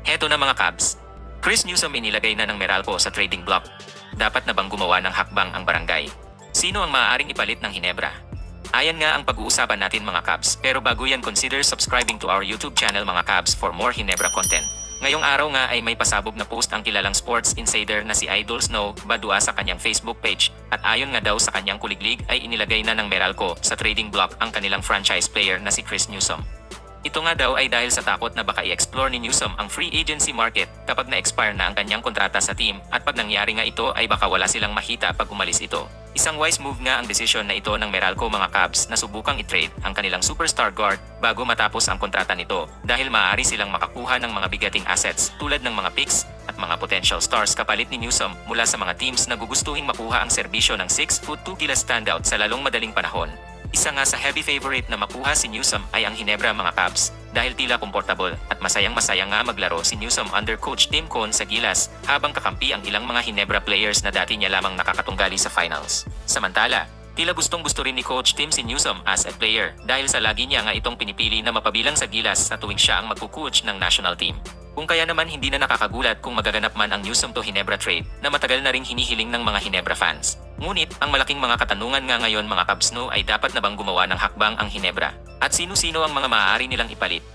Heto na mga Cavs. Chris Newsome inilagay na ng Meralco sa trading block. Dapat na bang gumawa ng hakbang ang barangay? Sino ang maaaring ipalit ng Hinebra? Ayan nga ang pag-uusapan natin mga Cavs, pero bago yan consider subscribing to our YouTube channel mga Cavs for more Hinebra content. Ngayong araw nga ay may pasabog na post ang kilalang sports insider na si Idol Snow Badua sa kanyang Facebook page at ayon nga daw sa kanyang kuliglig ay inilagay na ng Meralco sa trading block ang kanilang franchise player na si Chris Newsome. Ito nga daw ay dahil sa takot na baka i-explore ni Newsome ang free agency market kapag na-expire na ang kanyang kontrata sa team at pag nangyari nga ito ay baka wala silang makita pag umalis ito. Isang wise move nga ang desisyon na ito ng Meralco mga Cavs na subukang i-trade ang kanilang superstar guard bago matapos ang kontrata nito dahil maaari silang makakuha ng mga bigating assets tulad ng mga picks at mga potential stars kapalit ni Newsome mula sa mga teams na gugustuhing makuha ang serbisyo ng 6'2" standout sa lalong madaling panahon. Isa nga sa heavy favorite na makuha si Newsome ay ang Hinebra mga Cavs dahil tila komportable at masayang-masaya nga maglaro si Newsome under coach Tim Cone sa Gilas habang kakampi ang ilang mga Hinebra players na dati niya lamang nakakatunggali sa finals. Samantala, tila gustong-gusto rin ni Coach Tim si Newsome as a player dahil sa lagi niya nga itong pinipili na mapabilang sa Gilas sa tuwing siya ang magkucoach ng national team. Kung kaya naman hindi na nakakagulat kung magaganap man ang Newsome to Hinebra trade na matagal na ring hinihiling ng mga Hinebra fans. Ngunit ang malaking mga katanungan nga ngayon mga Cavs ay dapat na bang gumawa ng hakbang ang Hinebra? At sino-sino ang mga maaari nilang ipalit?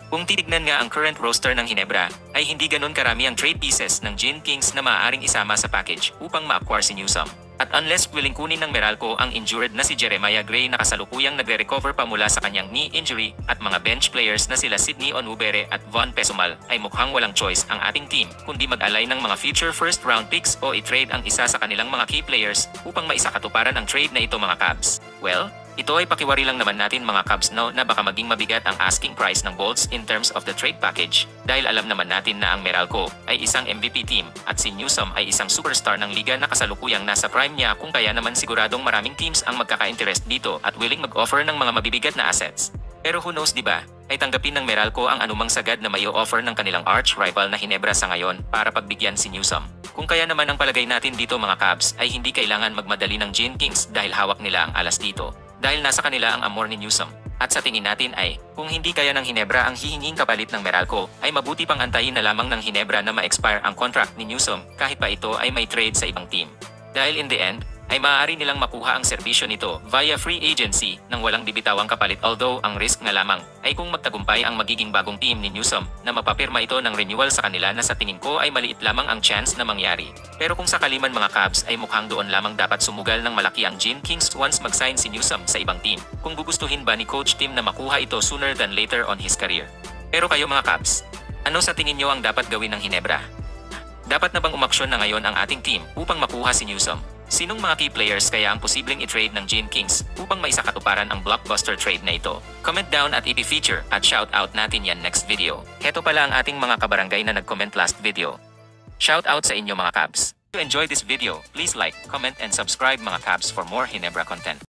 Kung titignan nga ang current roster ng Hinebra, ay hindi ganun karami ang trade pieces ng Gin Kings na maaaring isama sa package upang ma-acquire si Newsome. At unless willing kunin ng Meralco ang injured na si Jeremiah Gray na kasalukuyang nagre-recover pa mula sa kanyang knee injury at mga bench players na sila Sydney Onwubere at Von Pesumal ay mukhang walang choice ang ating team kundi mag-alay ng mga future first round picks o i-trade ang isa sa kanilang mga key players upang maisakatuparan ang trade na ito mga Cavs. Well, ito ay pakiwari lang naman natin mga Cavs na baka maging mabigat ang asking price ng Bolts in terms of the trade package dahil alam naman natin na ang Meralco ay isang MVP team at si Newsome ay isang superstar ng liga na kasalukuyang nasa prime niya kung kaya naman siguradong maraming teams ang magkaka-interest dito at willing mag-offer ng mga mabibigat na assets. Pero who knows diba, ay tanggapin ng Meralco ang anumang sagad na may offer ng kanilang arch rival na Hinebra sa ngayon para pagbigyan si Newsome. Kung kaya naman ang palagay natin dito mga Cavs ay hindi kailangan magmadali ng Gin Kings dahil hawak nila ang alas dito. Dahil nasa kanila ang amor ni Newsome. At sa tingin natin ay, kung hindi kaya ng Hinebra ang hihinging kapalit ng Meralco, ay mabuti pang antayin na lamang ng Hinebra na ma-expire ang contract ni Newsome kahit pa ito ay may trade sa ibang team. Dahil in the end, ay maaari nilang makuha ang serbisyo nito via free agency nang walang bibitawang kapalit although ang risk nga lamang ay kung magtagumpay ang magiging bagong team ni Newsome na mapapirma ito ng renewal sa kanila na sa tingin ko ay maliit lamang ang chance na mangyari. Pero kung sakali man mga Cavs ay mukhang doon lamang dapat sumugal ng malaki ang Gin Kings once mag-sign si Newsome sa ibang team kung gugustuhin ba ni Coach Tim na makuha ito sooner than later on his career. Pero kayo mga Cavs, ano sa tingin nyo ang dapat gawin ng Hinebra? Dapat na bang umaksyon na ngayon ang ating team upang makuha si Newsome? Sinong mga key players kaya ang posibleng i-trade ng Gin Kings upang maisakatuparan ang blockbuster trade na ito? Comment down at i-feature at shout out natin yan next video. Heto pala ang ating mga kabarangay na nag-comment last video. Shout out sa inyo mga Cavs. If you enjoyed this video, please like, comment and subscribe mga Cavs for more Hinebra content.